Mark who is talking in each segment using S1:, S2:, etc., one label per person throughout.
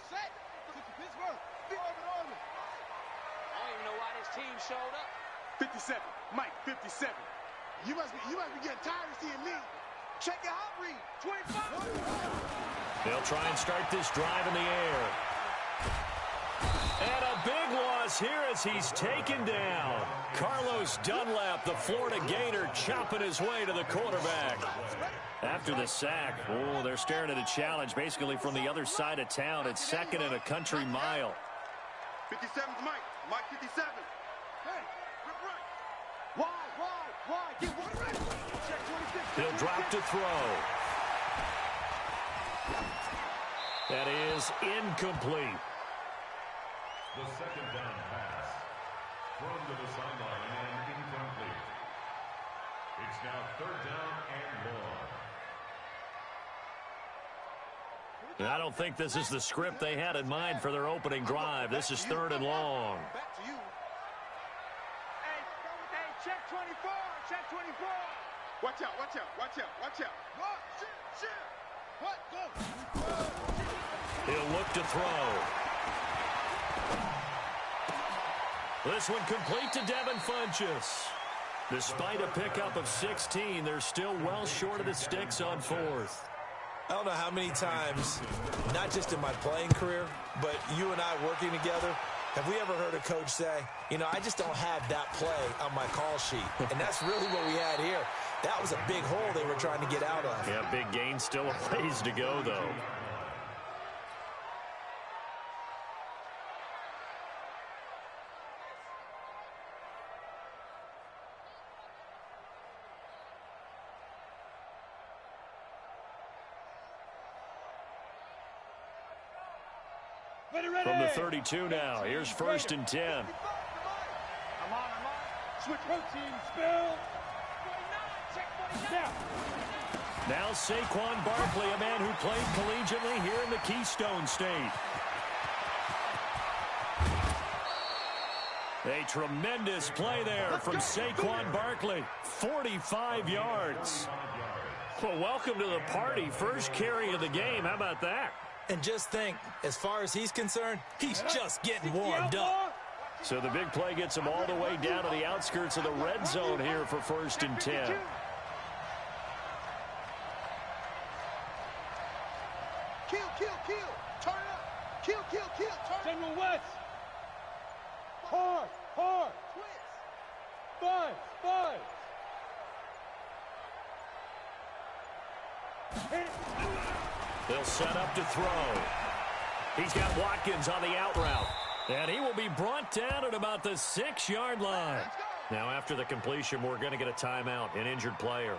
S1: I don't even know why this team showed up.
S2: 57, Mike, 57. You must be getting tired of seeing me. Check your hot read. 25.
S3: They'll try and start this drive in the air. And a big loss here as he's taken down. Carlos Dunlap, the Florida Gator, chopping his way to the quarterback. After the sack, oh, they're staring at a challenge basically from the other side of town. It's second and a country mile.
S2: 57's Mike. Mike 57. Hey, rip right. Wide. Get one ready. Check 26.
S3: He'll drop to throw. That is incomplete.
S4: The second down pass. Thrown to the sideline and incomplete. It's now third down and long.
S3: I don't think this is the script they had in mind for their opening drive. This is third and long.
S2: Back to you. Hey, check 24. Check 24. Watch out. Shit. What? Go.
S3: He'll look to throw. This one complete to Devin Funchess. Despite a pickup of 16, they're still well short of the sticks on fourth.
S5: I don't know how many times, not just in my playing career, but you and I working together, have we ever heard a coach say, you know, I just don't have that play on my call sheet. And that's really what we had here. That was a big hole they were trying to get out of.
S3: Yeah, big gain, still a ways to go, though. From the 32 now, here's first and 10.
S2: I'm on. Switch routine, spill.
S3: Now Saquon Barkley, a man who played collegiately here in the Keystone State. A tremendous play there from Saquon Barkley. 45 yards. Well, welcome to the party. First carry of the game. How about that?
S5: And just think, as far as he's concerned, he's just getting warmed up.
S3: So the big play gets him all the way down to the outskirts of the red zone here for first and 10.
S2: Kill. Turn it up. Kill. Turn General West. Hard. Twist. Five. Hit it.
S3: They'll set up to throw. He's got Watkins on the out route. And he will be brought down at about the 6-yard line. Now, after the completion, we're going to get a timeout, an injured player.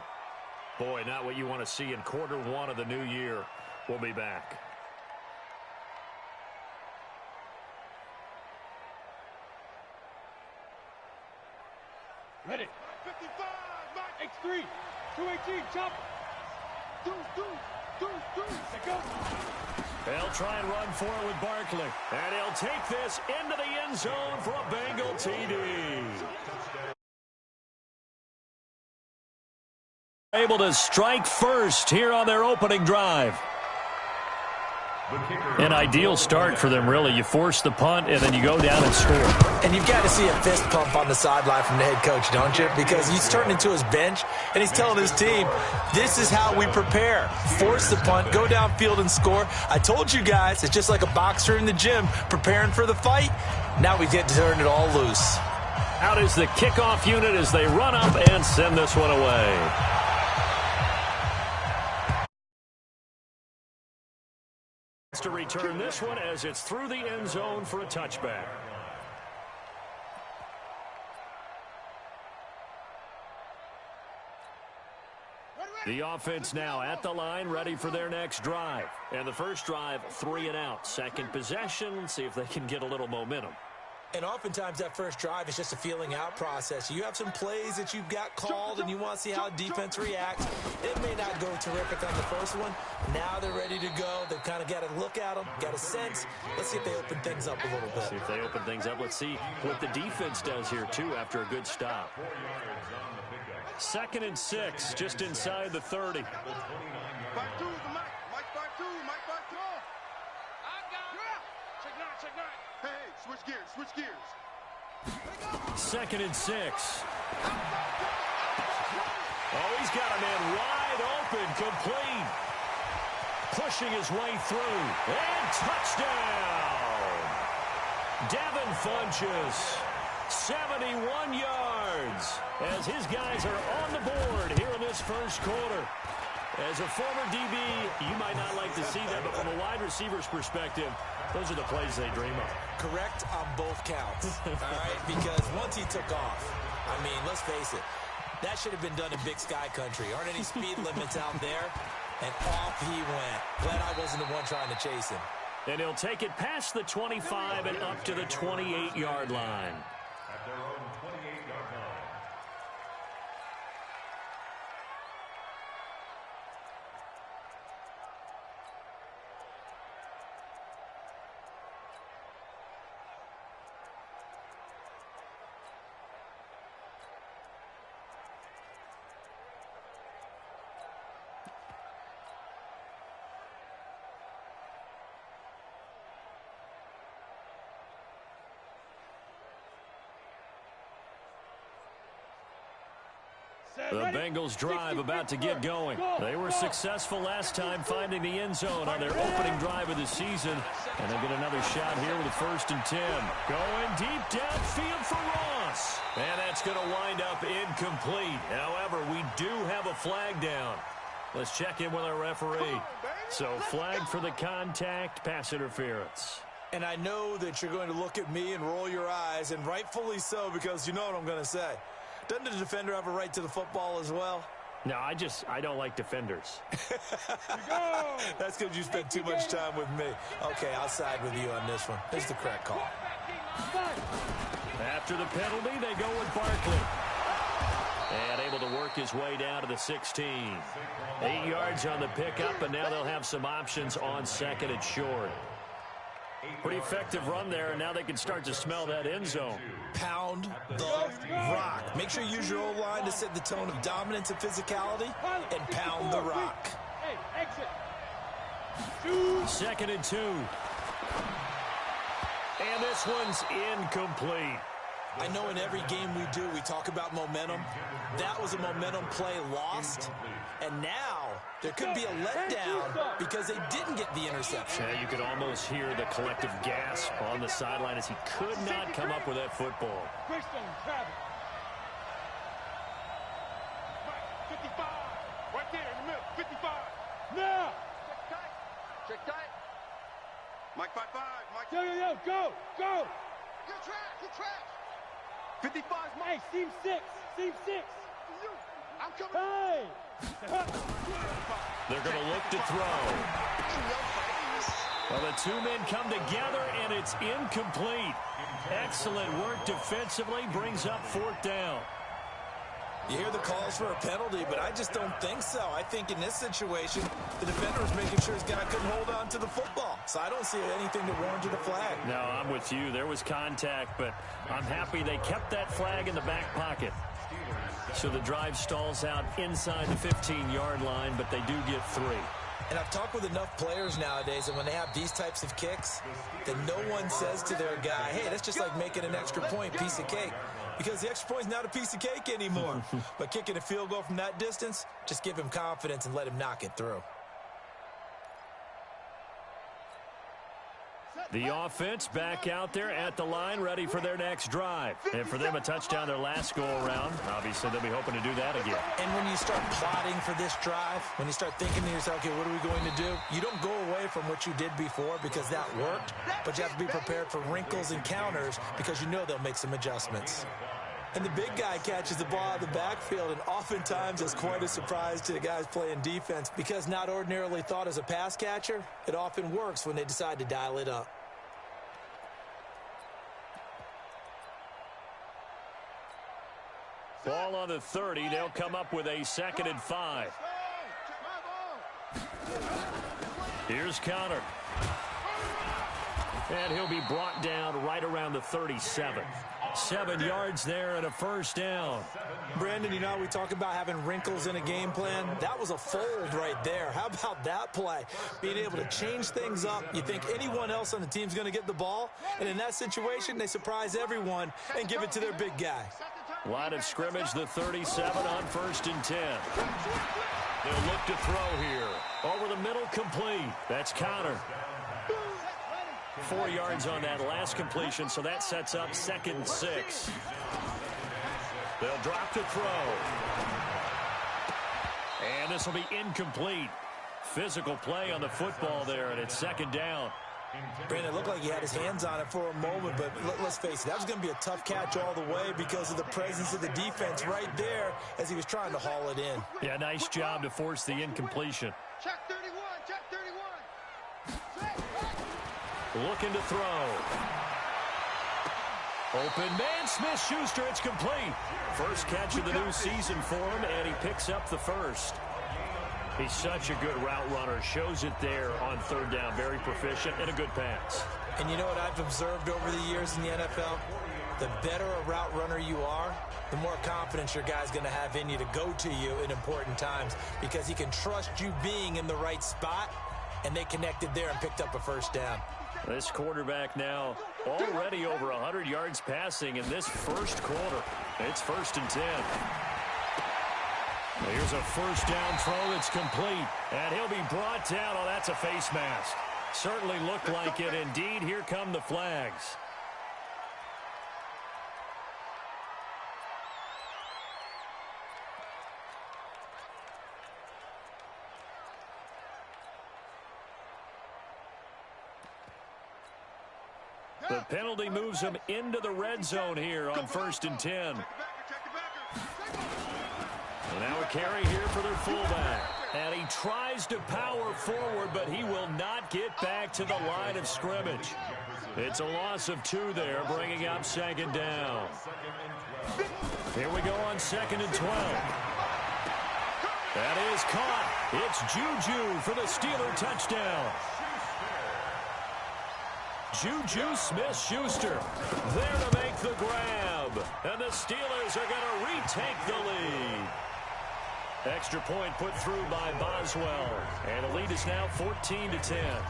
S3: Boy, not what you want to see in quarter one of the new year. We'll be back.
S2: Ready. 55, Mike. X3. 218, chop. Deuce. Let go.
S3: They'll try and run for it with Barkley. And he'll take this into the end zone for a Bengal TD. Able to strike first here on their opening drive. An ideal start for them, really. You force the punt, and then you go down and score.
S5: And you've got to see a fist pump on the sideline from the head coach, don't you? Because he's turning into his bench, and he's telling his team, this is how we prepare. Force the punt, go downfield and score. I told you guys, it's just like a boxer in the gym preparing for the fight. Now we get to turn it all loose.
S3: Out is the kickoff unit as they run up and send this one away. To return this one as it's through the end zone for a touchback. The offense now at the line, ready for their next drive. And the first drive, 3 and out. Second possession, see if they can get a little momentum.
S5: And oftentimes that first drive is just a feeling out process. You have some plays that you've got called and you want to see how defense reacts. It may not go terrific on the first one. Now they're ready to go. They've kind of got a look at them, got a sense. Let's see if they open things up a little bit.
S3: See if they open things up. Let's see what the defense does here, too, after a good stop. 2nd and 6, just inside the 30.
S2: gears, switch gears.
S3: Second and 6. Oh, he's got a man wide open, complete. Pushing his way through. And touchdown! Devin Funchess, 71 yards, as his guys are on the board here in this first quarter. As a former DB, you might not like to see that, but from a wide receiver's perspective, those are the plays they dream of.
S5: Correct on both counts, all right? Because once he took off, I mean, let's face it, that should have been done in Big Sky Country. Aren't any speed limits out there? And off he went. Glad I wasn't the one trying to chase him.
S3: And he'll take it past the 25 and up to the 28-yard line.
S4: At their own 28-yard line.
S3: The Bengals drive about to get going. They were successful last time finding the end zone on their opening drive of the season. And they get another shot here with a 1st and 10. Going deep downfield for Ross. And that's going to wind up incomplete. However, we do have a flag down. Let's check in with our referee. So flag for the contact, pass interference.
S5: And I know that you're going to look at me and roll your eyes, and rightfully so, because you know what I'm going to say. Doesn't the defender have a right to the football as well?
S3: No, I don't like defenders.
S5: That's because you spent too much time with me. Okay, I'll side with you on this one. Here's the correct call.
S3: After the penalty, they go with Barkley. And able to work his way down to the 16. 8 yards on the pickup, and now they'll have some options on 2nd and short. Pretty effective run there, and now they can start to smell that end zone.
S5: Pound the rock. Make sure you use your O-line to set the tone of dominance and physicality, and pound the rock.
S1: Hey, exit.
S3: 2nd and 2. And this one's incomplete.
S5: I know in every game we do, we talk about momentum. That was a momentum play lost. And now there could be a letdown because they didn't get the interception.
S3: Yeah, you could almost hear the collective gasp on the sideline as he could not come up with that football.
S2: 55. Right there in the middle. 55.
S1: Now.
S2: Check tight. Mike 5-5. Mike.
S1: Yo, go.
S2: Good trash. 55's Mike.
S1: Hey, seam 6.
S2: I'm coming.
S1: Hey.
S3: They're going to look to throw. Well, the two men come together, and it's incomplete. Excellent work defensively, brings up 4th down.
S5: You hear the calls for a penalty, but I just don't think so. I think in this situation, the defender was making sure his guy couldn't hold on to the football. So I don't see anything that warranted a flag.
S3: No, I'm with you. There was contact, but I'm happy they kept that flag in the back pocket. So the drive stalls out inside the 15-yard line, but they do get 3.
S5: And I've talked with enough players nowadays that when they have these types of kicks, that no one says to their guy, hey, that's just like making an extra point, piece of cake. Because the extra point's not a piece of cake anymore. But kicking a field goal from that distance, just give him confidence and let him knock it through.
S3: The offense back out there at the line, ready for their next drive. And for them, a touchdown their last go-around. Obviously, they'll be hoping to do that again.
S5: And when you start plotting for this drive, when you start thinking to yourself, okay, what are we going to do? You don't go away from what you did before because that worked, but you have to be prepared for wrinkles and counters because you know they'll make some adjustments. And the big guy catches the ball out of the backfield, and oftentimes is quite a surprise to the guys playing defense because not ordinarily thought as a pass catcher, it often works when they decide to dial it up.
S3: Ball on the 30. They'll come up with a 2nd and 5. Here's Connor. And he'll be brought down right around the 37. 7 yards there and a first down.
S5: Brandon, you know, we talk about having wrinkles in a game plan. That was a fold right there. How about that play? Being able to change things up. You think anyone else on the team's going to get the ball, and in that situation, they surprise everyone and give it to their big guy.
S3: Line of scrimmage, the 37 on 1st and 10. They'll look to throw here. Over the middle, complete. That's Connor. 4 yards on that last completion, so that sets up 2nd and 6. They'll drop to throw. And this will be incomplete. Physical play on the football there, and it's 2nd down.
S5: Brandon, it looked like he had his hands on it for a moment, but let's face it, that was going to be a tough catch all the way because of the presence of the defense right there as he was trying to haul it in.
S3: Yeah, nice job to force the incompletion.
S2: Check 31, check 31.
S3: Looking to throw. Open man, Smith-Schuster, it's complete. First catch of the new season for him, and he picks up the first. He's such a good route runner. Shows it there on 3rd down. Very proficient and a good pass.
S5: And you know what I've observed over the years in the NFL? The better a route runner you are, the more confidence your guy's going to have in you to go to you in important times because he can trust you being in the right spot, and they connected there and picked up a first down.
S3: This quarterback now already over 100 yards passing in this first quarter. It's 1st and 10. Here's a first down throw that's complete, and he'll be brought down. Oh, that's a face mask. Certainly looked like it. Indeed, here come the flags. The penalty moves him into the red zone here on 1st and 10. Now a carry here for their fullback. And he tries to power forward, but he will not get back to the line of scrimmage. It's a loss of 2 there, bringing up 2nd down. Here we go on 2nd and 12. That is caught. It's Juju for the Steeler touchdown. Juju Smith-Schuster there to make the grab. And the Steelers are going to retake the lead. Extra point put through by Boswell. And the lead is now 14-10.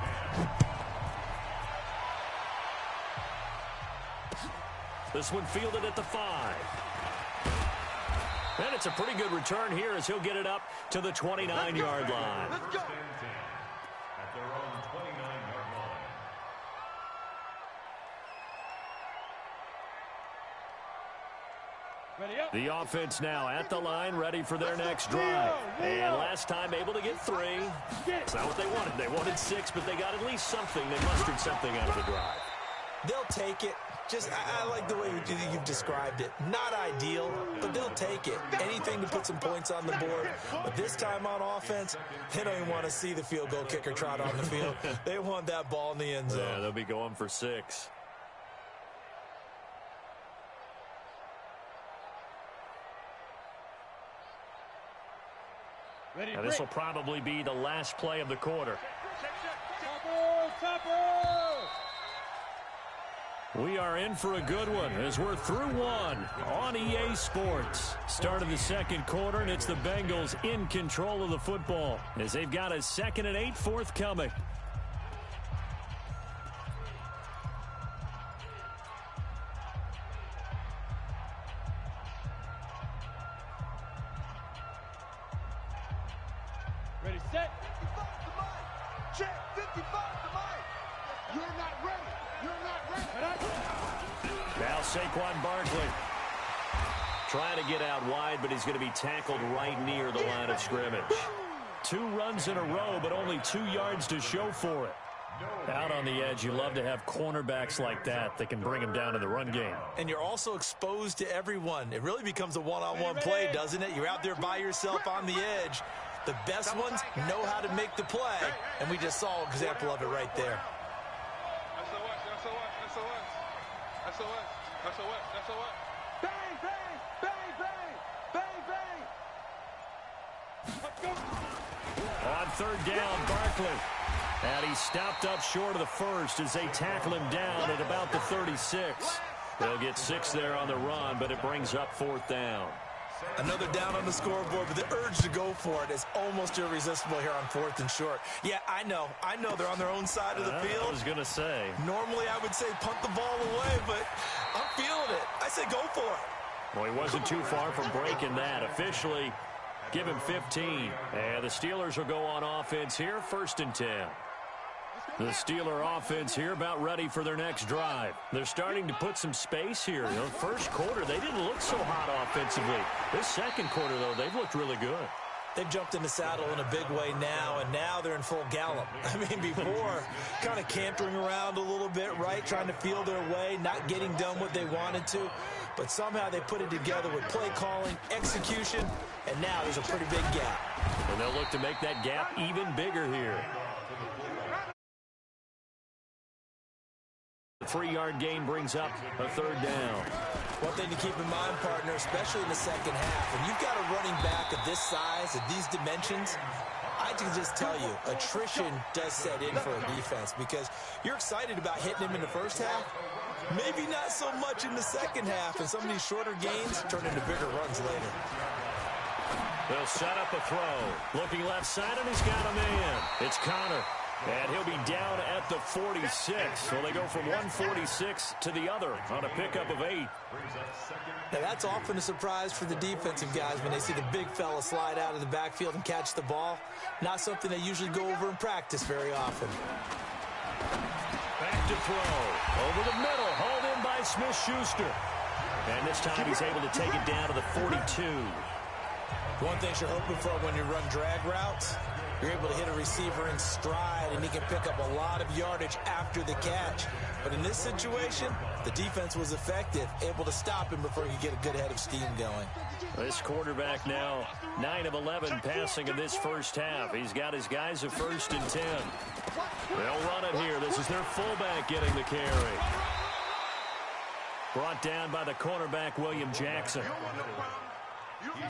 S3: This one fielded at the 5. And it's a pretty good return here as he'll get it up to the 29-yard line.
S2: Let's go.
S4: At their own 29-yard line.
S1: Ready up.
S3: The offense now at the line, ready for their next drive. And last time able to get 3. It's not what they wanted. They wanted 6, but they got at least something. They mustered something out of the drive.
S5: They'll take it. Just, I like the way you've described it. Not ideal, but they'll take it. Anything to put some points on the board. But this time on offense, they don't even want to see the field goal kicker trot on the field. They want that ball in the end zone.
S3: Yeah, they'll be going for 6.
S1: Ready,
S3: Now this will probably be the last play of the quarter.
S1: Topper!
S3: We are in for a good one as we're through 1 on EA Sports. Start of the 2nd quarter, and it's the Bengals in control of the football as they've got a 2nd and 8 forthcoming.
S1: Ready, set.
S2: 55 to Mike. Check 55 to Mike. You're not ready. You're not ready.
S3: Now Saquon Barkley trying to get out wide, but he's going to be tackled right near the line of scrimmage. 2 runs in a row, but only 2 yards to show for it. Out on the edge, you love to have cornerbacks like that that can bring him down in the run game.
S5: And you're also exposed to everyone. It really becomes a one-on-one play, doesn't it? You're out there by yourself on the edge. The best ones know how to make the play, and we just saw an example of it right there.
S2: Bang, bang, bang, bang, bang, bang.
S3: On 3rd down, Barkley. And he stopped up short of the first as they tackle him down at about the 36. They'll get 6 there on the run, but it brings up 4th down.
S5: Another down on the scoreboard, but the urge to go for it is almost irresistible here on 4th and short. Yeah, I know they're on their own side of the field.
S3: I was going to say.
S5: Normally I would say punt the ball away, but I'm feeling it. I say go for it.
S3: Well, he wasn't too far from breaking that. Officially, give him 15. And the Steelers will go on offense here, 1st and 10. The Steeler offense here about ready for their next drive. They're starting to put some space here. You know, first quarter, they didn't look so hot offensively. This second quarter, though, they've looked really good.
S5: They've jumped in the saddle in a big way now, and now they're in full gallop. I mean, before, kind of cantering around a little bit, right, trying to feel their way, not getting done what they wanted to. But somehow they put it together with play calling, execution, and now there's a pretty big gap.
S3: And they'll look to make that gap even bigger here. 3-yard gain brings up a 3rd down.
S5: One thing to keep in mind, partner, especially in the second half, when you've got a running back of this size, of these dimensions, I can just tell you, attrition does set in for a defense because you're excited about hitting him in the first half, maybe not so much in the second half, and some of these shorter gains turn into bigger runs later.
S3: They'll set up a throw. Looking left side, and he's got a man. It's Connor. And he'll be down at the 46. So they go from 146 to the other on a pickup of 8.
S5: Now that's often a surprise for the defensive guys when they see the big fella slide out of the backfield and catch the ball. Not something they usually go over in practice very often.
S3: Back to throw. Over the middle. Hauled in by Smith-Schuster. And this time he's able to take it down to the 42.
S5: One thing you're hoping for when you run drag routes, you're able to hit a receiver in stride, and he can pick up a lot of yardage after the catch. But in this situation, the defense was effective, able to stop him before he could get a good head of steam going.
S3: This quarterback now 9 of 11 passing in this first half. He's got his guys at 1st and 10. They'll run it here. This is their fullback getting the carry. Brought down by the cornerback, William Jackson.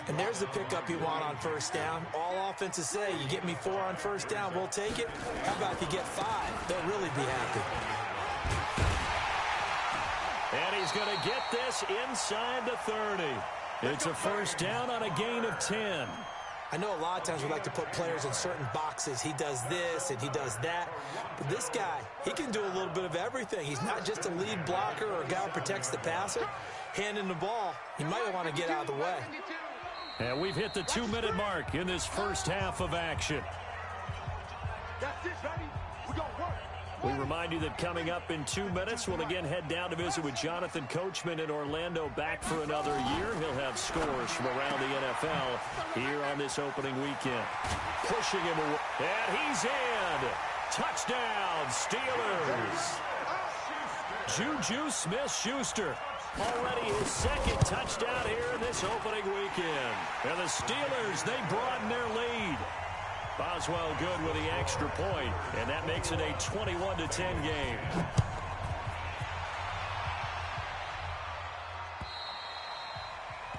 S5: And there's the pickup you want on 1st down. All offenses say, you get me 4 on 1st down, we'll take it. How about if you get 5? They'll really be happy.
S3: And he's going to get this inside the 30. It's a 1st down on a gain of 10.
S5: I know a lot of times we like to put players in certain boxes. He does this and he does that. But this guy, he can do a little bit of everything. He's not just a lead blocker or a guy who protects the passer. Handing the ball, he might want to get out of the way.
S3: And we've hit the 2-minute mark in this first half of action.
S2: That's it, baby. We gonna work.
S3: We remind you that coming up in 2 minutes, we'll again head down to visit with Jonathan Coachman in Orlando, back for another year. He'll have scores from around the NFL here on this opening weekend. Pushing him away, and he's in. Touchdown, Steelers. Juju Smith-Schuster. Already his 2nd touchdown here in this opening weekend. And the Steelers, they broaden their lead. Boswell good with the extra point, and that makes it a 21-10 game.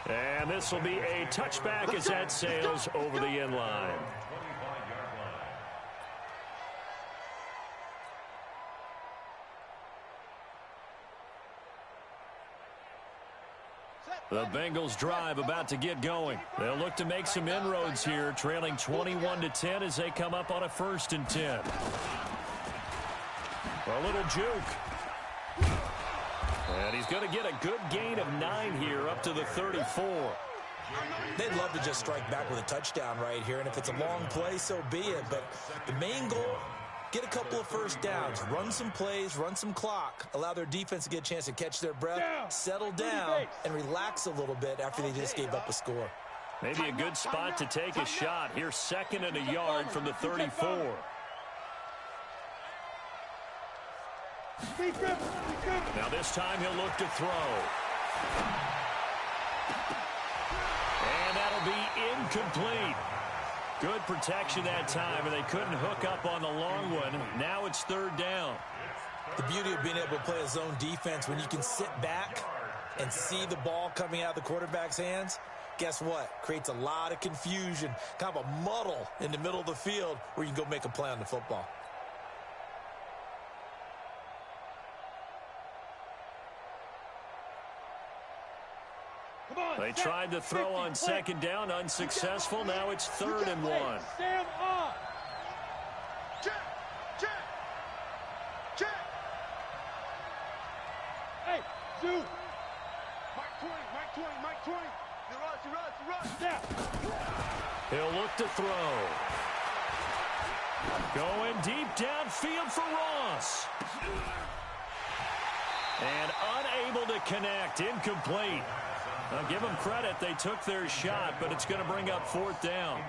S3: And this will be a touchback as that sails over the end line. The Bengals drive about to get going. They'll look to make some inroads here, trailing 21-10 as they come up on a 1st and 10. A little juke. And he's going to get a good gain of 9 here up to the 34.
S5: They'd love to just strike back with a touchdown right here, and if it's a long play, so be it. But the main goal, get a couple of 1st downs, run some plays, run some clock, allow their defense to get a chance to catch their breath, settle down, and relax a little bit after they just gave up a score.
S3: Maybe a good spot to take a shot. Here's 2nd and a yard from the 34. Now this time he'll look to throw. And that'll be incomplete. Good protection that time, and they couldn't hook up on the long one. Now it's 3rd down.
S5: The beauty of being able to play a zone defense, when you can sit back and see the ball coming out of the quarterback's hands, guess what? Creates a lot of confusion, kind of a muddle in the middle of the field where you can go make a play on the football.
S3: They tried to throw on second down, unsuccessful. Now it's 3rd and 1.
S1: Stand up.
S2: Check. Check. Check.
S1: Hey, Zoo.
S2: Mike 20. You rush.
S1: Snap.
S3: He'll look to throw. Going deep downfield for Ross. And unable to connect. Incomplete. Now give them credit. They took their shot, but it's going to bring up 4th down.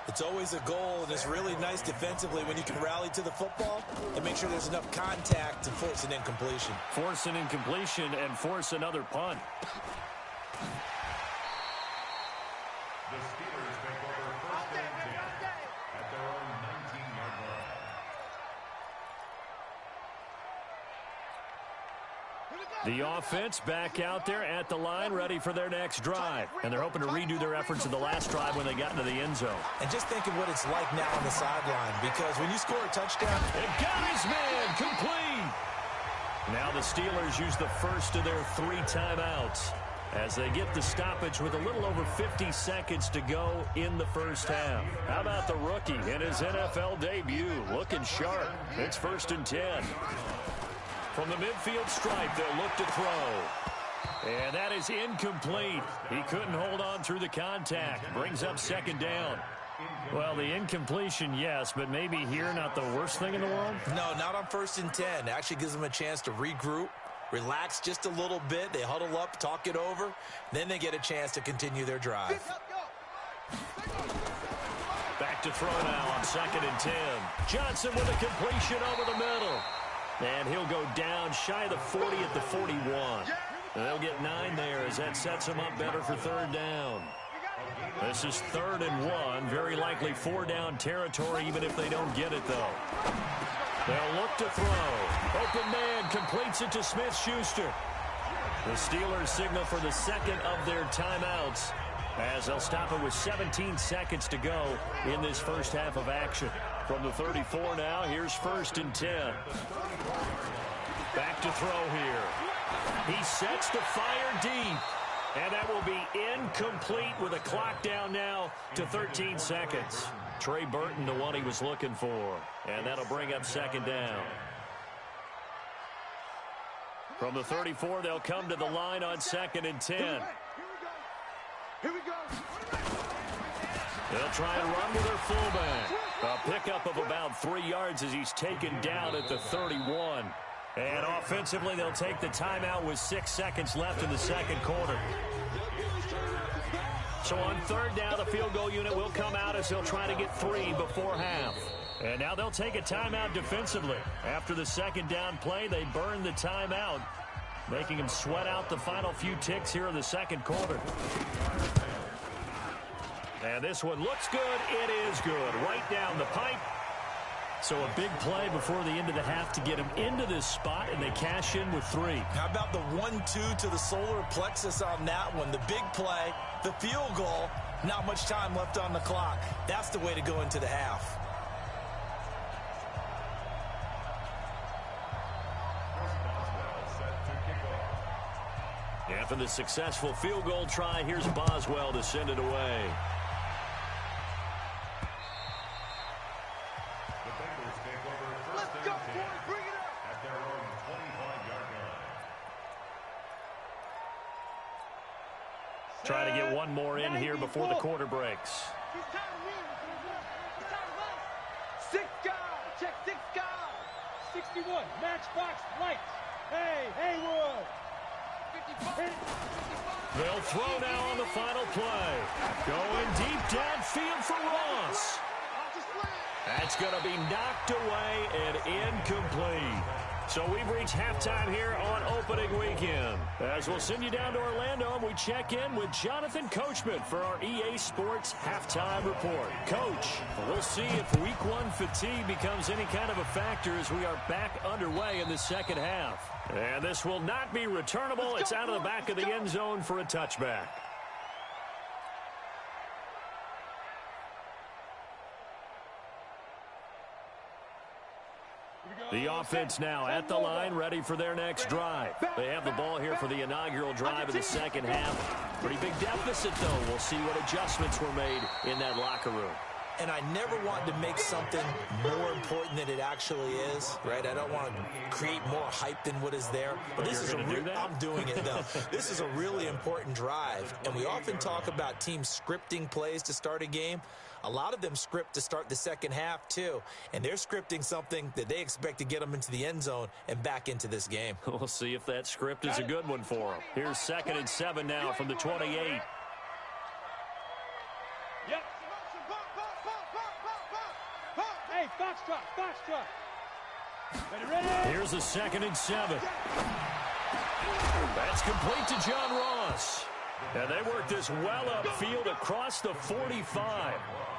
S5: It's always a goal, and it's really nice defensively when you can rally to the football and make sure there's enough contact to force an incompletion.
S3: Force an incompletion and force another punt.
S4: The Steelers take over 1st and 10 at their own 19-yard line.
S3: The offense back out there at the line, ready for their next drive. And they're hoping to redo their efforts in the last drive when they got into the end zone.
S5: And just think of what it's like now on the sideline, because when you score a touchdown,
S3: It got his man complete. Now the Steelers use the first of their 3 timeouts as they get the stoppage with a little over 50 seconds to go in the first half. How about the rookie in his NFL debut? Looking sharp. It's 1st and 10. From the midfield stripe, they'll look to throw. And that is incomplete. He couldn't hold on through the contact. Brings up 2nd down. Well, the incompletion, yes, but maybe here not the worst thing in the world?
S5: no, not on 1st and 10. It actually gives them a chance to regroup, relax just a little bit. They huddle up, talk it over. Then they get a chance to continue their drive.
S3: Back to throw now on 2nd and 10. Johnson with a completion over the middle. And he'll go down shy of the 40 at the 41. They'll get 9 there as that sets them up better for 3rd down. This is 3rd and 1. Very likely 4-down territory even if they don't get it, though. They'll look to throw. Open man completes it to Smith-Schuster. The Steelers signal for the 2nd of their timeouts as they'll stop it with 17 seconds to go in this first half of action. From the 34 now, here's 1st and 10. Back to throw here. He sets to fire deep. And that will be incomplete with a clock down now to 13 seconds. Trey Burton, the one he was looking for. And that'll bring up 2nd down. From the 34, they'll come to the line on 2nd and 10.
S2: Here we go.
S3: They'll try and run with their fullback. A pickup of about 3 yards as he's taken down at the 31. And offensively, they'll take the timeout with 6 seconds left in the 2nd quarter. So on 3rd down, the field goal unit will come out as they'll try to get 3 before half. And now they'll take a timeout defensively. After the 2nd down play, they burn the timeout, making them sweat out the final few ticks here in the 2nd quarter. And this one looks good. It is good. Right down the pipe. So a big play before the end of the half to get them into this spot, and they cash in with 3.
S5: How about the 1-2 to the solar plexus on that one? The big play, the field goal, not much time left on the clock. That's the way to go into the half.
S3: After the successful field goal try, here's Boswell to send it away. Trying to get one more in here before the quarter breaks.
S1: 6 guys. Check 6 guys. 61. Matchbox lights. Hey, Haywood. 55.
S3: They'll throw now on the final play. Going deep downfield for Ross. That's going to be knocked away and incomplete. So we've reached halftime here on opening weekend. As we'll send you down to Orlando, and we check in with Jonathan Coachman for our EA Sports Halftime Report. Coach, we'll see if Week 1 fatigue becomes any kind of a factor as we are back underway in the second half. And this will not be returnable. It's out of the back of the end zone for a touchback. The offense now at the line, ready for their next drive. They have the ball here for the inaugural drive of the second half. Pretty big deficit, though. We'll see what adjustments were made in that locker room.
S5: And I never want to make something more important than it actually is, right? I don't want to create more hype than what is there. But this is I'm doing it, though. This is a really important drive. And we often talk about teams scripting plays to start a game. A lot of them script to start the second half, too. And they're scripting something that they expect to get them into the end zone and back into this game.
S3: We'll see if that script is a good one for them. Here's 2nd and 7 now from the 28.
S1: Yep. Hey, foxtrot. Ready.
S3: Here's a 2nd and 7. That's complete to John Ross. And they work this well upfield across the 45.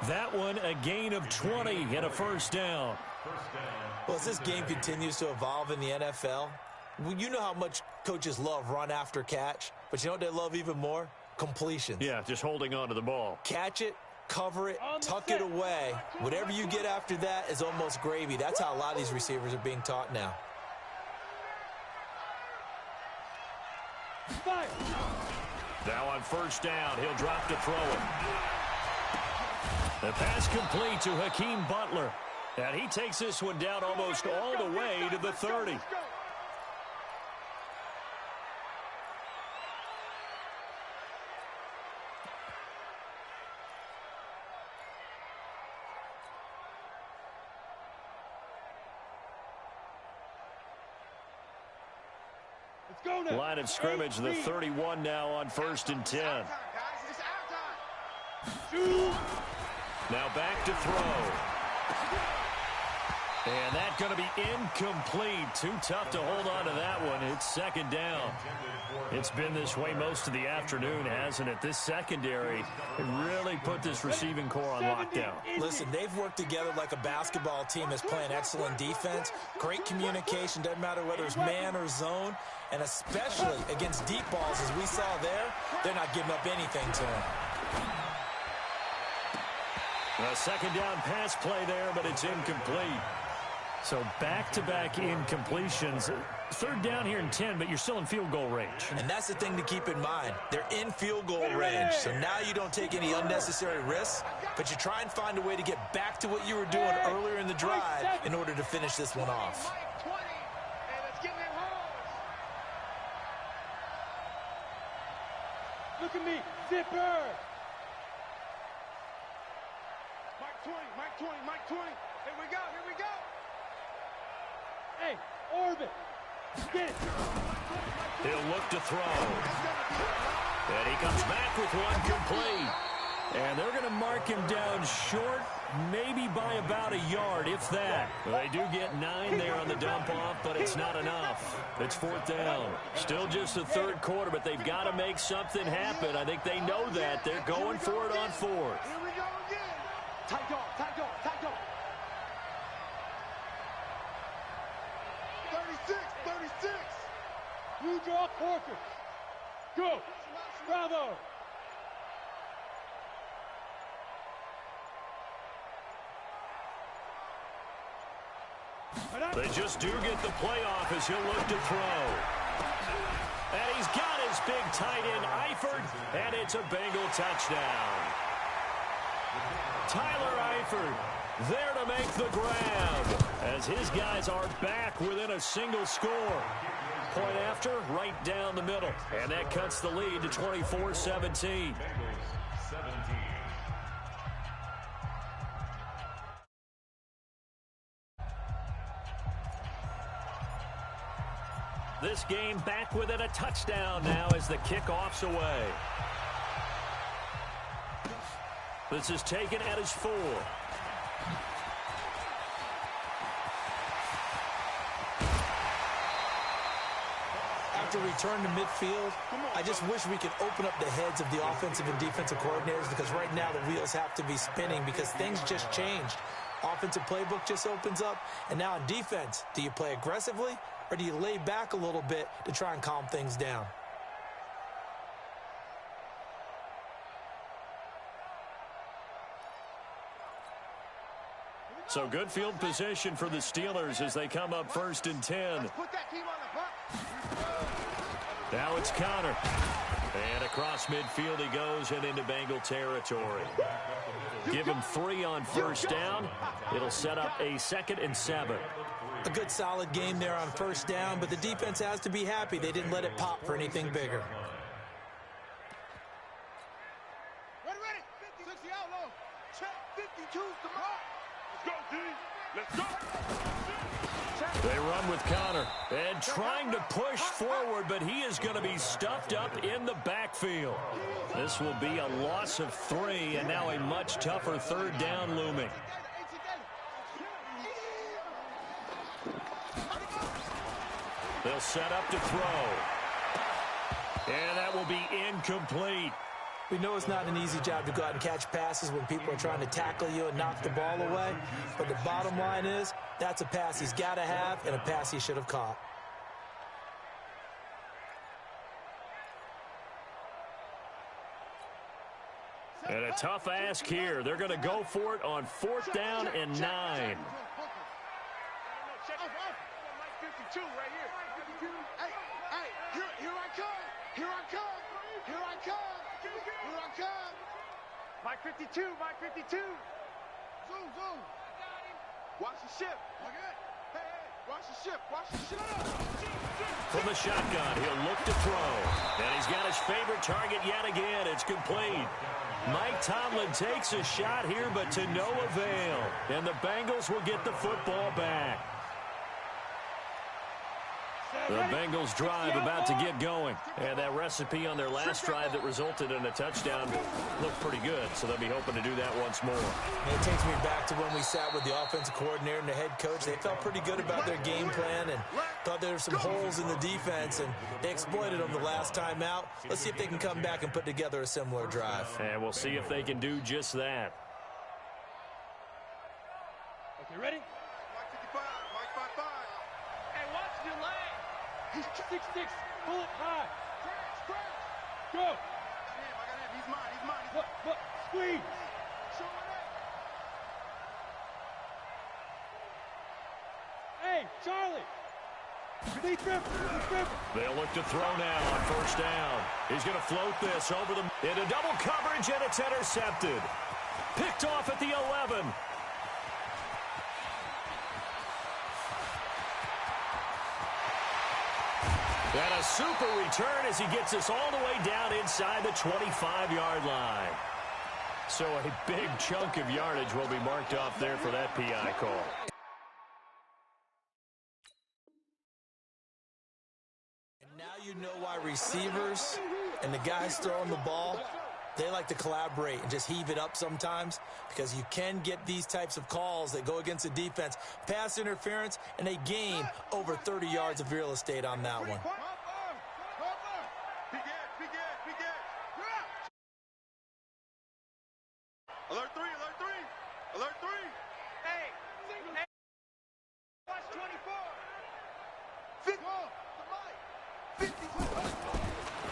S3: That one a gain of 20 and a first down.
S5: Well, as this game continues to evolve in the NFL, you know how much coaches love run after catch, but you know what they love even more? Completions.
S3: Yeah, just holding on to the ball.
S5: Catch it, cover it, tuck it away. Whatever you get after that is almost gravy. That's how a lot of these receivers are being taught now.
S1: Fire.
S3: Now on first down, he'll drop to throw it. The pass complete to Hakeem Butler. And he takes this one down almost all the way to the 30. Line of scrimmage, the 31 now on 1st and 10. Now back to throw. And that's going to be incomplete. Too tough to hold on to that one. It's 2nd down. It's been this way most of the afternoon, hasn't it? This secondary, it really put this receiving core on lockdown.
S5: Listen, they've worked together like a basketball team that's playing excellent defense. Great communication, doesn't matter whether it's man or zone. And especially against deep balls, as we saw there, they're not giving up anything to them.
S3: A 2nd down pass play there, but it's incomplete. So back-to-back incompletions. 3rd down here in 10, but you're still in field goal range.
S5: And that's the thing to keep in mind. They're in field goal range. So now you don't take any unnecessary risks, but you try and find a way to get back to what you were doing earlier in the drive in order to finish this one off.
S1: Look at me, zipper.
S2: Mike 20. Here we go.
S1: Hey, orbit. Get it.
S3: He'll look to throw. And he comes back with one complete. And they're going to mark him down short, maybe by about a yard, if that. They do get 9 there on the dump-off, but it's not enough. It's 4th down. Still just the 3rd quarter, but they've got to make something happen. I think they know that. They're going for it on 4th.
S2: Here we go again. Tight dog. 36.
S1: Blue draw quarters. Go. Bravo.
S3: They just do get the playoff as he'll look to throw. And he's got his big tight end, Eifert, and it's a Bengal touchdown. Tyler Eifert there to make the grab as his guys are back within a single score. Point after, right down the middle. And that cuts the lead to 24-17. This game back within a touchdown now as the kickoff's away. This is taken at his 4.
S5: After return to midfield, I just wish we could open up the heads of the offensive and defensive coordinators, because right now the wheels have to be spinning because things just changed. Offensive playbook just opens up, and now on defense, do you play aggressively or do you lay back a little bit to try and calm things down?
S3: So good field position for the Steelers as they come up 1st and 10. Now it's Connor. And across midfield he goes and into Bengal territory. Give him 3 on 1st down. It'll set up a 2nd and 7.
S5: A good solid game there on 1st down, but the defense has to be happy they didn't let it pop for anything bigger.
S2: Ready. 60 out low. Check 52's the mark. Let's go, D. Let's go.
S3: They run with Connor and trying to push forward, but he is going to be stuffed up in the backfield. This will be a loss of 3, and now a much tougher 3rd down looming. They'll set up to throw. And that will be incomplete.
S5: We know it's not an easy job to go out and catch passes when people are trying to tackle you and knock the ball away. But the bottom line is, that's a pass he's got to have and a pass he should have caught.
S3: And a tough ask here. They're going to go for it on 4th down and 9.
S2: Mike 52, Mike 52. Zoom. Watch the ship. Hey, watch the ship, watch the ship.
S3: From the shotgun, he'll look to throw. And he's got his favorite target yet again. It's complete. Mike Tomlin takes a shot here, but to no avail. And the Bengals will get the football back. The Bengals drive about to get going. And that recipe on their last drive that resulted in a touchdown looked pretty good, so they'll be hoping to do that once more.
S5: And it takes me back to when we sat with the offensive coordinator and the head coach. They felt pretty good about their game plan and thought there were some holes in the defense, and they exploited them the last time out. Let's see if they can come back and put together a similar drive.
S3: And we'll see if they can do just that.
S1: Okay, ready?
S2: Mike 55, Mike 55.
S1: Hey, watch your leg. He's 6'6", pull it high. Go.
S2: I got him, he's mine.
S1: Look, squeeze. Hey, Charlie. He's tripping.
S3: They'll look to throw now on 1st down. He's going to float this over the into double coverage, and it's intercepted. Picked off at the 11. And a super return as he gets us all the way down inside the 25-yard line. So a big chunk of yardage will be marked off there for that PI call.
S5: And now you know why receivers and the guys throwing the ball, they like to collaborate and just heave it up sometimes, because you can get these types of calls that go against the defense. Pass interference, and they gain over 30 yards of real estate on that one.
S2: Alert 3. Hey, watch 24.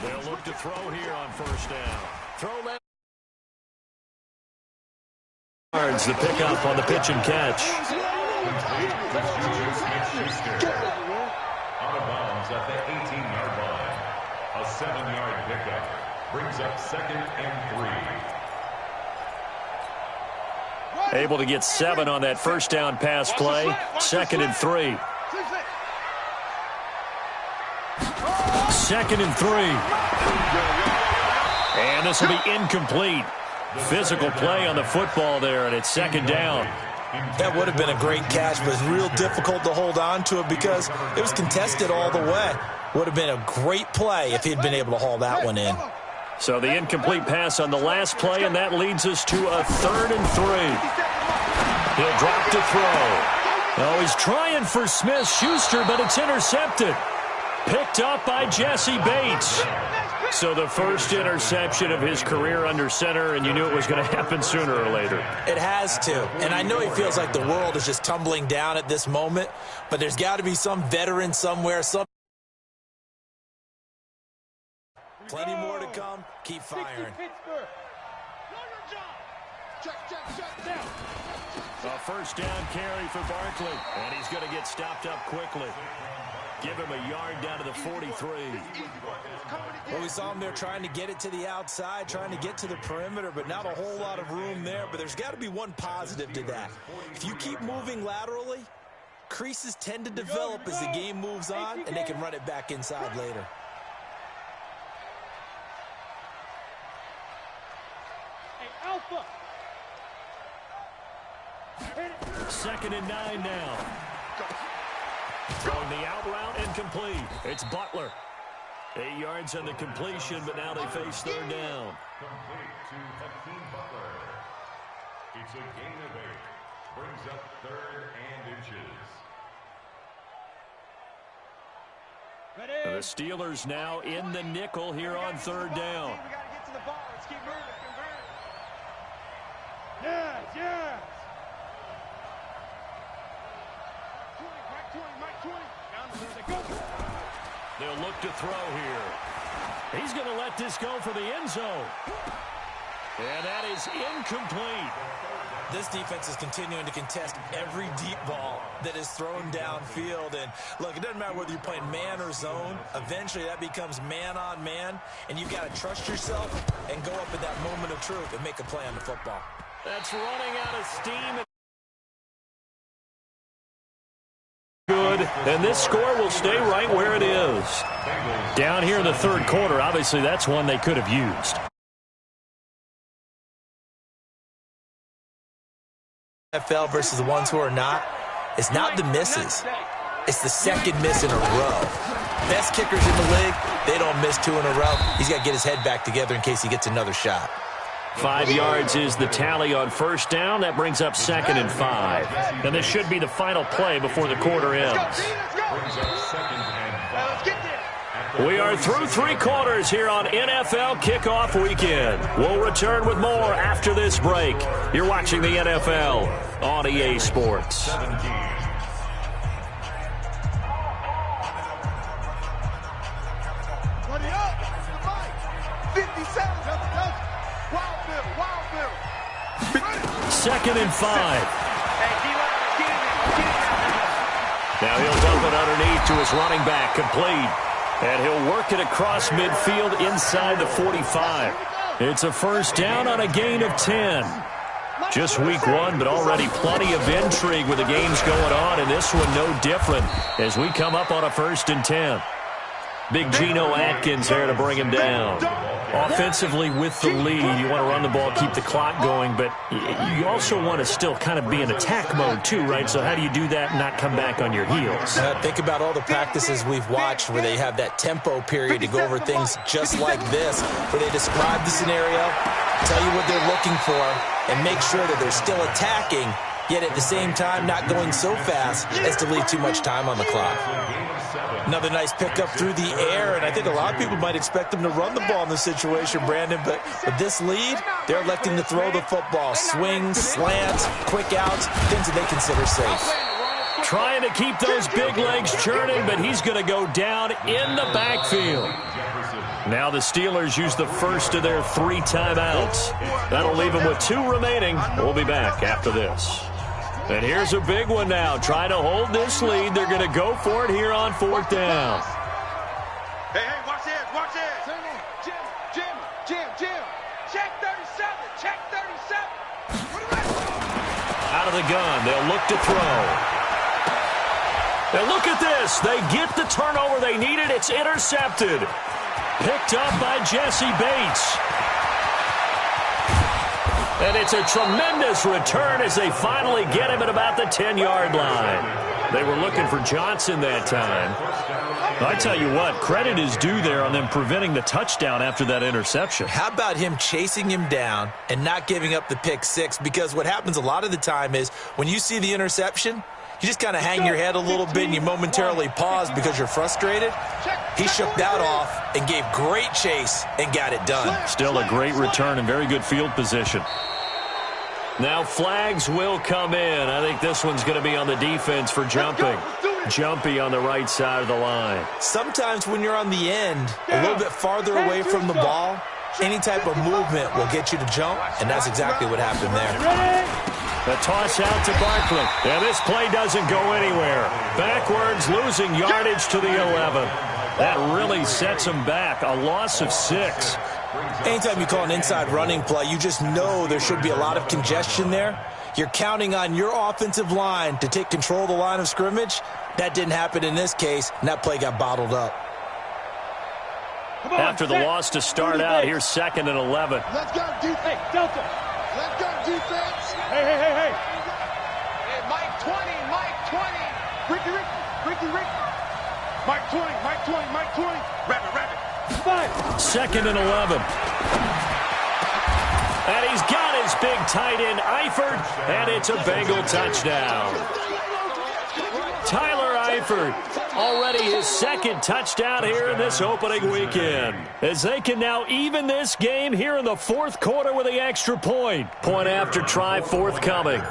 S3: They'll look to throw here on 1st down. Throw left. Yards the pickup on the pitch and catch.
S4: Out of bounds at the 18-yard line. A 7-yard pickup brings up 2nd and 3.
S3: Able to get 7 on that 1st down pass play. 2nd and 3. 2nd and 3. And this will be incomplete. Physical play on the football there, and it's 2nd down.
S5: That would have been a great catch, but it's real difficult to hold on to it because it was contested all the way. Would have been a great play if he'd been able to haul that one in.
S3: So the incomplete pass on the last play, and that leads us to a 3rd and 3. He'll drop to throw. Oh, he's trying for Smith-Schuster, but it's intercepted. Picked up by Jesse Bates. So the first interception of his career under center, and you knew it was going to happen sooner or later.
S5: It has to. And I know he feels like the world is just tumbling down at this moment, but there's got to be some veteran somewhere. Plenty more to come. Keep firing.
S1: Pittsburgh. Know your job. Check. Now.
S3: A first down carry for Barkley, and he's going to get stopped up quickly. Give him a yard down to the 43.
S5: Well, we saw him there trying to get it to the outside, trying to get to the perimeter, but not a whole lot of room there. But there's got to be one positive to that. If you keep moving laterally, creases tend to develop as the game moves on, and they can run it back inside later.
S1: Hey, Alpha.
S3: 2nd and 9 now. Throwing the out route and complete. It's Butler. 8 yards on the completion, but now they face 3rd down.
S4: Complete to Hakeem Butler. It's a gain of 8. Brings up 3rd and inches.
S3: The Steelers now in the nickel here on 3rd down.
S2: We got to get to the ball. Let's keep moving.
S1: Yes, yes.
S2: 20, Mike 20. Down the middle. They go.
S3: They'll look to throw here. He's going to let this go for the end zone. And that is incomplete.
S5: This defense is continuing to contest every deep ball that is thrown downfield. And, look, it doesn't matter whether you're playing man or zone. Eventually, that becomes man-on-man, and you've got to trust yourself and go up at that moment of truth and make a play on the football.
S3: That's running out of steam. Good, and this score will stay right where it is. Down here in the 3rd quarter, obviously that's one they could have used.
S5: NFL versus the ones who are not, it's not the misses. It's the 2nd miss in a row. Best kickers in the league, they don't miss 2 in a row. He's got to get his head back together in case he gets another shot.
S3: 5 yards is the tally on 1st down. That brings up 2nd and 5. And this should be the final play before the quarter ends. We are through 3 quarters here on NFL Kickoff Weekend. We'll return with more after this break. You're watching the NFL on EA Sports. 2nd and 5. Now he'll dump it underneath to his running back, complete. And he'll work it across midfield inside the 45. It's a 1st down on a gain of 10. Just week 1, but already plenty of intrigue with the games going on, and this one no different as we come up on a 1st and 10. Big Geno Atkins there to bring him down. Offensively with the lead, you want to run the ball, keep the clock going, but you also want to still kind of be in attack mode too, right? So how do you do that and not come back on your heels?
S5: Think about all the practices we've watched where they have that tempo period to go over things just like this, where they describe the scenario, tell you what they're looking for, and make sure that they're still attacking, yet at the same time not going so fast as to leave too much time on the clock. Another nice pickup through the air, and I think a lot of people might expect them to run the ball in this situation, Brandon, but with this lead, they're electing to throw the football. Swings, slants, quick outs, things that they consider safe.
S3: Trying to keep those big legs churning, but he's going to go down in the backfield. Now the Steelers use the first of their 3 timeouts. That'll leave them with 2 remaining. We'll be back after this. And here's a big one now. Trying to hold this lead. They're going to go for it here on 4th down.
S2: Hey, watch this, watch this. Jim. Check 37, check 37.
S3: Out of the gun. They'll look to throw. And look at this. They get the turnover they needed. It's intercepted. Picked up by Jesse Bates. And it's a tremendous return as they finally get him at about the 10-yard line. They were looking for Johnson that time. I tell you what, credit is due there on them preventing the touchdown after that interception.
S5: How about him chasing him down and not giving up the pick 6? Because what happens a lot of the time is when you see the interception, you just kind of hang your head a little bit and you momentarily pause because you're frustrated. He shook that off and gave great chase and got it done.
S3: Still a great return and very good field position. Now flags will come in. I think this one's going to be on the defense for jumping. Jumpy on the right side of the line.
S5: Sometimes when you're on the end, a little bit farther away from the ball, any type of movement will get you to jump, and that's exactly what happened there.
S3: The toss out to Barkley. And this play doesn't go anywhere. Backwards, losing yardage to the 11. That really sets them back. A loss of 6.
S5: Anytime you call an inside running play, you just know there should be a lot of congestion there. You're counting on your offensive line to take control of the line of scrimmage. That didn't happen in this case, and that play got bottled up.
S3: After the loss to start out, here's 2nd and 11.
S2: Let's go, defense. Delta. Let's go, defense.
S1: Hey.
S2: Hey, Mike 20, Mike 20. Ricky. Mike 20. Rabbit.
S3: 2nd and 11. And he's got his big tight end, Eifert, and it's a Bengal touchdown. Tyler Eifert, already his 2nd touchdown here in this opening weekend. As they can now even this game here in the 4th quarter with the extra point. Point after try forthcoming.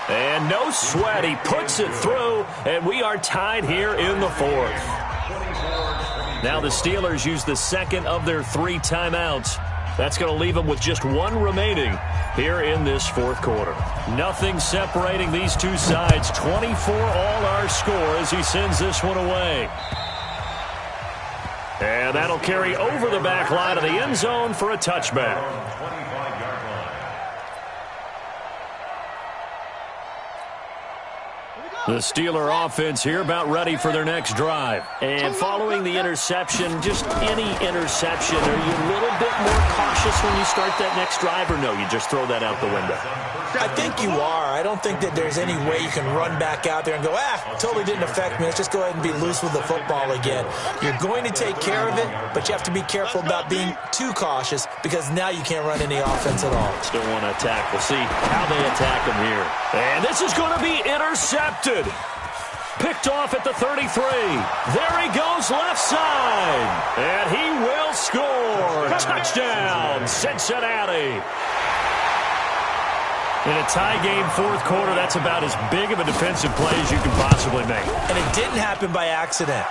S3: And no sweat, he puts it through, and we are tied here in the 4th. Now the Steelers use the 2nd of their 3 timeouts. That's going to leave them with just 1 remaining here in this 4th quarter. Nothing separating these two sides. 24 all our score as he sends this one away. And that'll carry over the back line of the end zone for a touchback. The Steeler offense here about ready for their next drive. And following the interception, just any interception, are you a little bit more cautious when you start that next drive, or no, you just throw that out the window?
S5: I think you are. I don't think that there's any way you can run back out there and go, totally didn't affect me. Let's just go ahead and be loose with the football again. You're going to take care of it, but you have to be careful about being too cautious because now you can't run any offense at all.
S3: Still want to attack. We'll see how they attack him here. And this is going to be intercepted. Picked off at the 33. There he goes left side. And he will score. Touchdown, Cincinnati. In a tie game 4th quarter, that's about as big of a defensive play as you can possibly make.
S5: And it didn't happen by accident.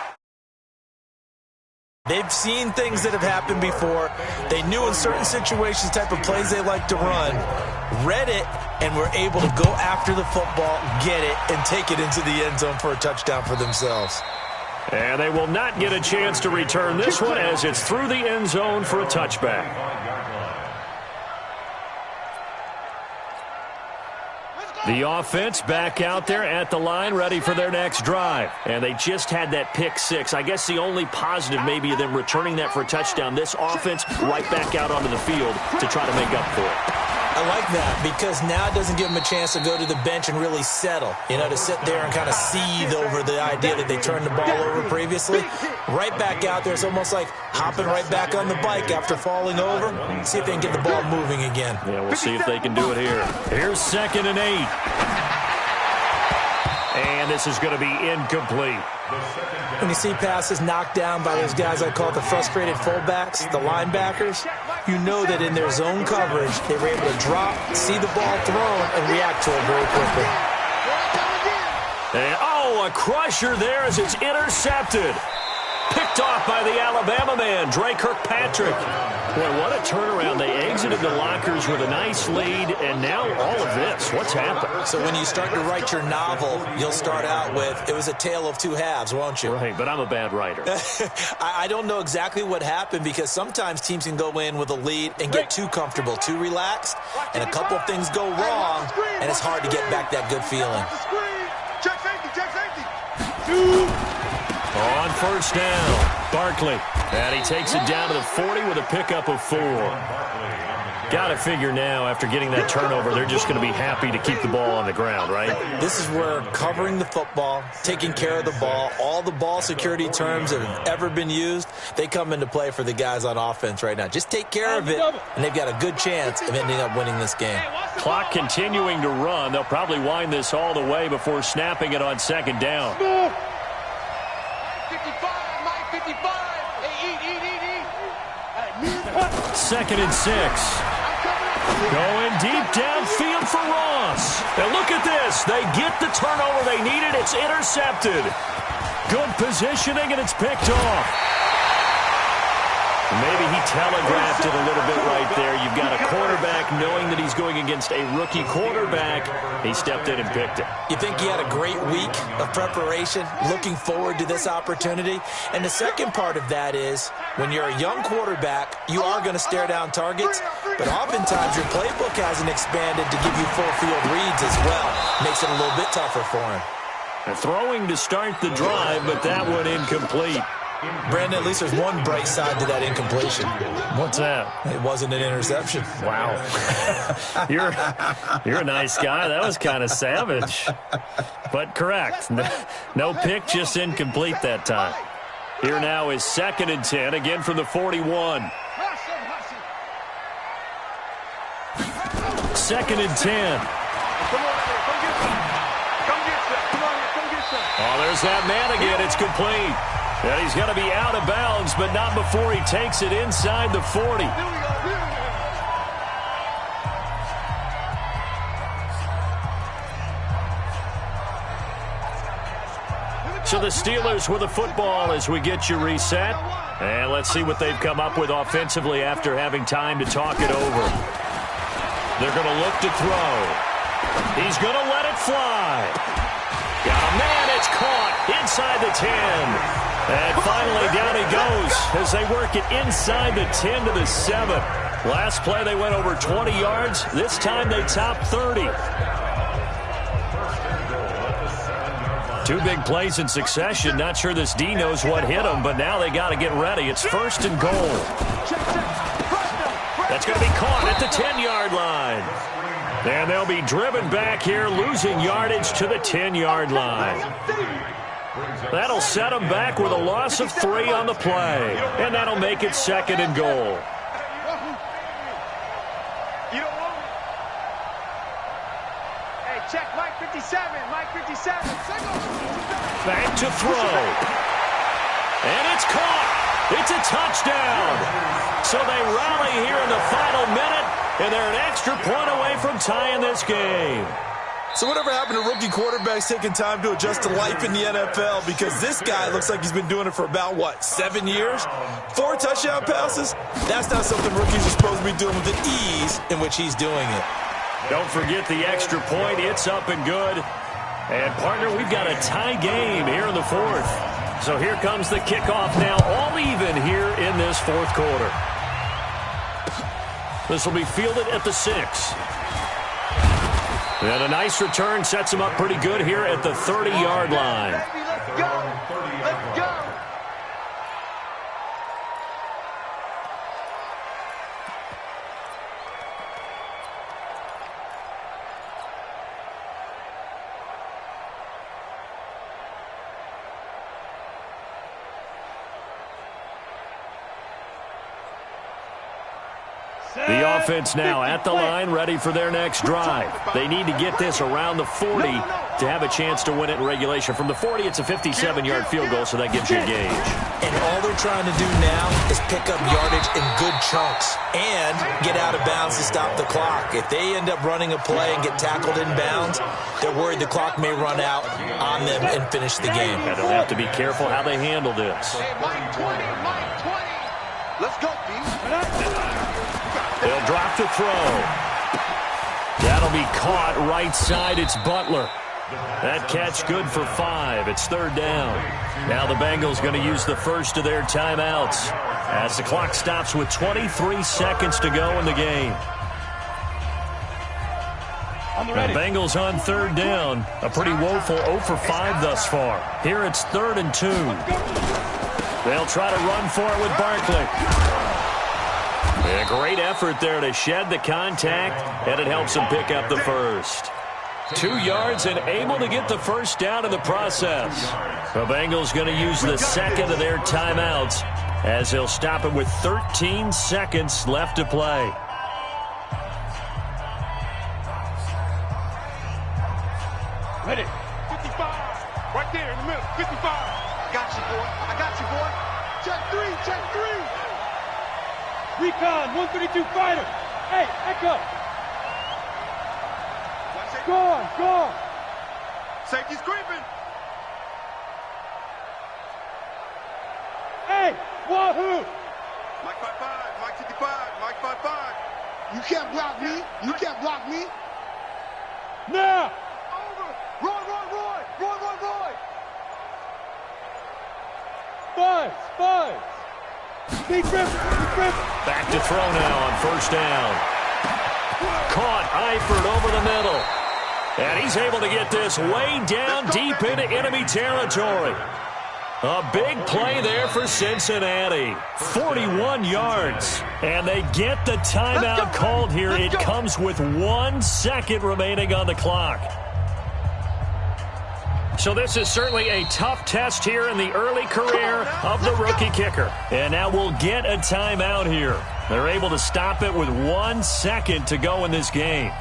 S5: They've seen things that have happened before. They knew in certain situations the type of plays they like to run, read it, and were able to go after the football, get it, and take it into the end zone for a touchdown for themselves.
S3: And they will not get a chance to return this one as it's through the end zone for a touchback. The offense back out there at the line, ready for their next drive. And they just had that pick 6. I guess the only positive maybe of them returning that for a touchdown. This offense right back out onto the field to try to make up for it.
S5: I like that because now it doesn't give them a chance to go to the bench and really settle, to sit there and kind of seethe over the idea that they turned the ball over previously. Right back out there, it's almost like hopping right back on the bike after falling over. See if they can get the ball moving again.
S3: Yeah, we'll see if they can do it here. Here's 2nd and 8. And this is going to be incomplete.
S5: When you see passes knocked down by those guys I call the frustrated fullbacks, the linebackers, you know that in their zone coverage, they were able to drop, see the ball thrown, and react to it very quickly.
S3: And, a crusher there as it's intercepted. Picked off by the Alabama man, Dre Kirkpatrick. Boy, what a turnaround. They exited the lockers with a nice lead, and now all of this. What's happened?
S5: So when you start to write your novel, you'll start out with, it was a tale of 2 halves, won't you?
S3: Right, but I'm a bad writer.
S5: I don't know exactly what happened because sometimes teams can go in with a lead and get too comfortable, too relaxed, and a couple of things go wrong, and it's hard to get back that good feeling.
S2: Check safety.
S3: On first down, Barkley. And he takes it down to the 40 with a pickup of 4. Got to figure now, after getting that turnover, they're just going to be happy to keep the ball on the ground, right?
S5: This is where covering the football, taking care of the ball, all the ball security terms that have ever been used, they come into play for the guys on offense right now. Just take care of it, and they've got a good chance of ending up winning this game.
S3: Clock continuing to run. They'll probably wind this all the way before snapping it on 2nd down. 2nd and 6. Going deep downfield for Ross. And look at this. They get the turnover they needed. It's intercepted. Good positioning, and it's picked off. Maybe he telegraphed it a little bit right there. You've got a quarterback knowing that he's going against a rookie quarterback. He stepped in and picked it.
S5: You think he had a great week of preparation, looking forward to this opportunity? And the second part of that is, when you're a young quarterback, you are going to stare down targets, but oftentimes your playbook hasn't expanded to give you full field reads as well. Makes it a little bit tougher for him.
S3: Throwing to start the drive, but that one incomplete.
S5: Brandon, at least there's one bright side to that incompletion.
S3: What's that?
S5: It wasn't an interception.
S3: Wow. You're a nice guy. That was kind of savage. But correct. No pick, just incomplete that time. Here now is 2nd and 10, again from the 41. 2nd and 10. Oh, there's that man again. It's complete. And he's going to be out of bounds, but not before he takes it inside the 40. So the Steelers with the football as we get you reset. And let's see what they've come up with offensively after having time to talk it over. They're going to look to throw. He's going to let it fly. Got a man. It's caught inside the 10. And finally, down he goes as they work it inside the 10 to the 7. Last play, they went over 20 yards. This time, they topped 30. 2 big plays in succession. Not sure this D knows what hit him, but now they got to get ready. It's 1st and goal. That's going to be caught at the 10-yard line. And they'll be driven back here, losing yardage to the 10-yard line. That'll set them back with a loss of 3 on the play. And that'll make it 2nd and goal.
S1: Hey, check Mike 57. Mike 57.
S3: Back to throw. And it's caught. It's a touchdown. So they rally here in the final minute, and they're an extra point away from tying this game.
S5: So whatever happened to rookie quarterbacks taking time to adjust to life in the NFL? Because this guy looks like he's been doing it for about, 7 years? 4 touchdown passes? That's not something rookies are supposed to be doing with the ease in which he's doing it.
S3: Don't forget the extra point. It's up and good. And, partner, we've got a tie game here in the 4th. So here comes the kickoff now, all even here in this 4th quarter. This will be fielded at the 6. And a nice return sets him up pretty good here at the 30-yard line.
S1: Let's go. Let's go.
S3: The offense now at the line, ready for their next drive. They need to get this around the 40 to have a chance to win it in regulation. From the 40, it's a 57-yard field goal, so that gives you a gauge.
S5: And all they're trying to do now is pick up yardage in good chunks and get out of bounds to stop the clock. If they end up running a play and get tackled in bounds, they're worried the clock may run out on them and finish the game.
S3: And they'll have to be careful how they handle this.
S1: Mike 20, Mike 20.
S2: Let's go, B.
S3: They'll drop to throw. That'll be caught right side. It's Butler. That catch good for 5. It's 3rd down. Now the Bengals going to use the first of their timeouts as the clock stops with 23 seconds to go in the game. The Bengals on 3rd down. A pretty woeful 0 for 5 thus far. Here it's 3rd and 2. They'll try to run for it with Barkley. A great effort there to shed the contact, and it helps them pick up the first. 2 yards and able to get the first down in the process. The Bengals going to use the second of their timeouts as they'll stop it with 13 seconds left to play.
S1: Ready. 55. Right there in the middle. 55.
S2: I got you, boy. I got you, boy. Check 3. Check 3.
S1: Recon, 132 fighter. Hey, echo. Go.
S2: Safety's creeping.
S1: Hey, wahoo.
S2: Mike 5-5.
S6: You can't block me. You can't block me.
S1: Now!
S2: Over. Roy.
S1: Five. Big rip.
S3: Back to throw now on first down. Caught Eifert over the middle. And he's able to get this way down deep into enemy territory. A big play there for Cincinnati. 41 yards. And they get the timeout called here. It comes with 1 second remaining on the clock. So this is certainly a tough test here in the early career of the rookie kicker. And now we'll get a timeout here. They're able to stop it with 1 second to go in this game.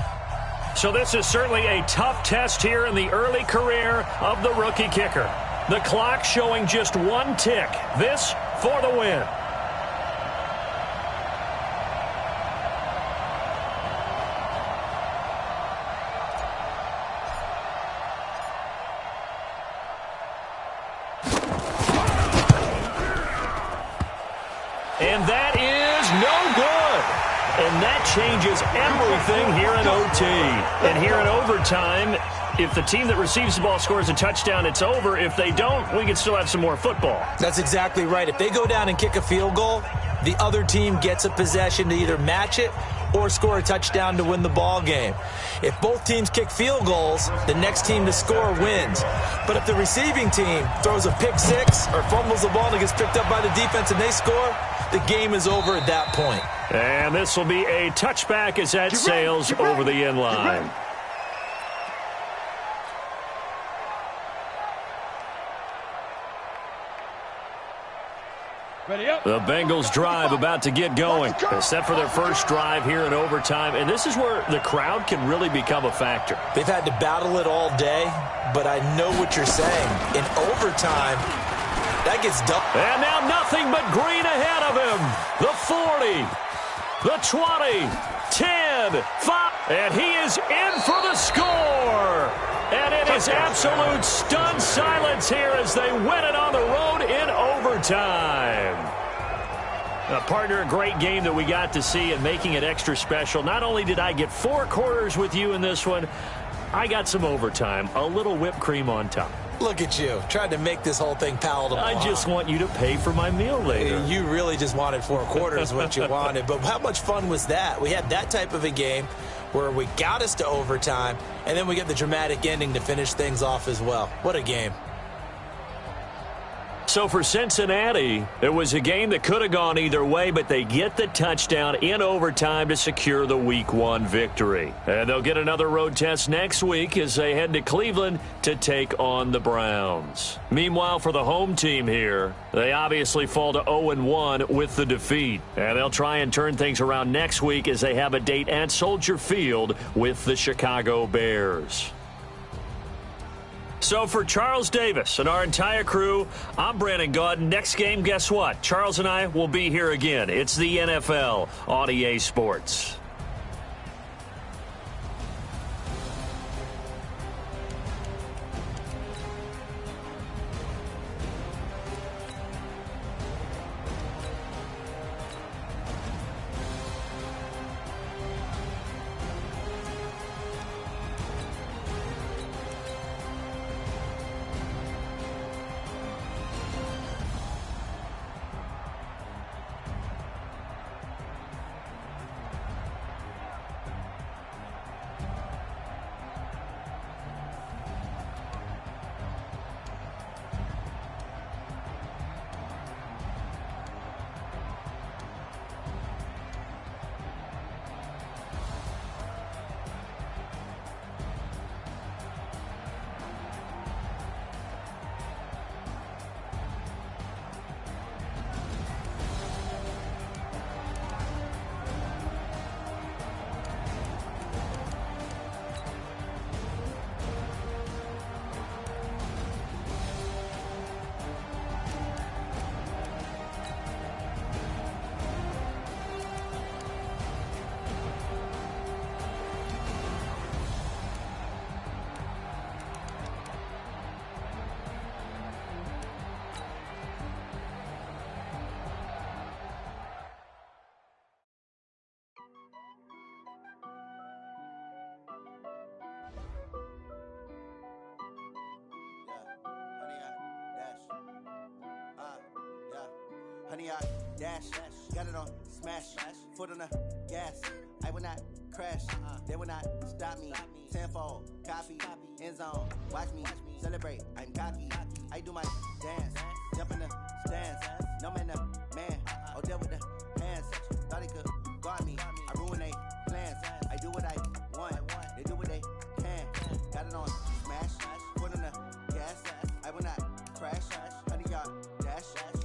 S3: So this is certainly a tough test here in the early career of the rookie kicker. The clock showing just 1 tick. This for the win. And that is no good. And that changes everything here in OT. And here in overtime, if the team that receives the ball scores a touchdown, it's over. If they don't, we can still have some more football.
S5: That's exactly right. If they go down and kick a field goal, the other team gets a possession to either match it or score a touchdown to win the ball game. If both teams kick field goals, the next team to score wins. But if the receiving team throws a pick six or fumbles the ball and it gets picked up by the defense and they score, the game is over at that point.
S3: And this will be a touchback as that sails over the end line.
S1: Ready up.
S3: The Bengals drive about to get going. They're set for their first drive here in overtime, and this is where the crowd can really become a factor.
S5: They've had to battle it all day, but I know what you're saying. In overtime, that gets done.
S3: And now nothing but green ahead of him. The 40, the 20, 10, 5, and he is in for the score. And it is absolute stunned silence here as they win it on the road in overtime. Partner, a great game that we got to see and making it extra special. Not only did I get 4 quarters with you in this one, I got some overtime, a little whipped cream on top.
S5: Look at you, trying to make this whole thing palatable.
S3: I just want you to pay for my meal later.
S5: You really just wanted 4 quarters, what you wanted. But how much fun was that? We had that type of a game where we got us to overtime, and then we get the dramatic ending to finish things off as well. What a game.
S3: So for Cincinnati, it was a game that could have gone either way, but they get the touchdown in overtime to secure the Week 1 victory. And they'll get another road test next week as they head to Cleveland to take on the Browns. Meanwhile, for the home team here, they obviously fall to 0-1 with the defeat. And they'll try and turn things around next week as they have a date at Soldier Field with the Chicago Bears. So for Charles Davis and our entire crew, I'm Brandon Gaudin. Next game, guess what? Charles and I will be here again. It's the NFL on EA Sports.
S7: 100 yard dash. Got it on smash. Foot on the gas. I will not crash. They will not stop me. Tenfold, copy, end zone. Watch me celebrate. I'm cocky. I do my dance. Jump in the stands. No man, the man. Oh, deal with the hands. Thought he could guard me. I ruin they plans. I do what I want. They do what they can. Got it on smash. Foot on the gas. I will not crash. 100 yard dash.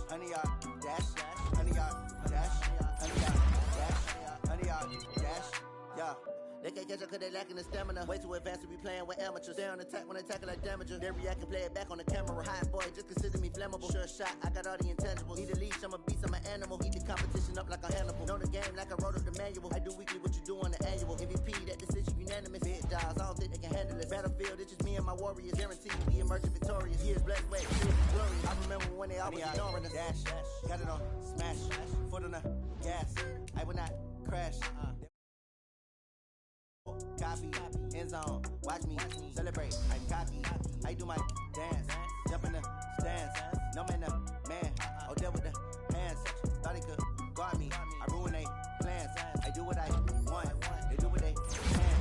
S7: 100 yard dash. 100 yard dash. 100 yard dash. 100 yard dash. Yeah. They can't catch up cause they lacking the stamina. Way too advanced to be playing with amateurs. Stay on attack when they tackle like damager. They react and play it back on the camera. Hot boy, just consider me flammable. Sure shot, I got all the intangibles. Need a leash, I'm a beast, I'm an animal. Heat the competition up like a Hannibal. Know the game like I wrote up the manual. I do weekly what you do on the annual. MVP, that decision unanimous. Big dials, I don't think they can handle it. Battlefield, it's just me and my warriors. Guaranteed we emerge victorious. Years blessed, wait, glorious. I remember when they always ignoring us. Dash, got it on smash. Foot on the gas. I will not crash. Copy, end zone, watch me celebrate. I'm cocky, I do my dance. Jump in the stands, no man, the man. Oh, deal with the hands. Thought he could guard me. I ruin they plans. I do what I want. They do what they can.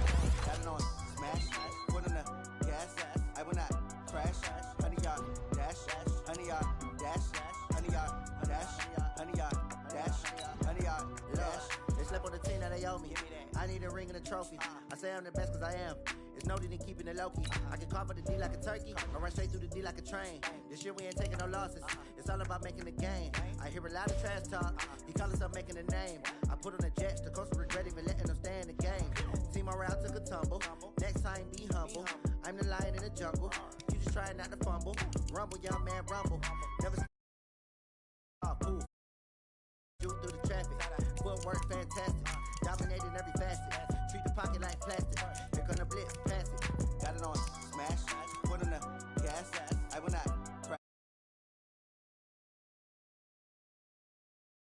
S7: Got it on smash. Foot on the gas. I will not crash. 100 yard dash. 100 yard dash. 100 yard dash. 100 yard dash. 100 yard dash. They slept on the team that they owe me. I need a ring and a trophy. I say I'm the best cause I am. It's no need in keeping it low-key. I can carve for the D like a turkey. I run straight through the D like a train. This year we ain't taking no losses. It's all about making the game. I hear a lot of trash talk. He call himself making a name. I put on the Jets. The coach regret even letting them stay in the game. Team morale took a tumble. Next time be humble. I'm the lion in the jungle. You just trying not to fumble. Rumble, young man, rumble. Never cool. Shoot through the traffic. Footwork fantastic. Dominating every facet. Treat the pocket like plastic. They're gonna blitz, pass it. Got it on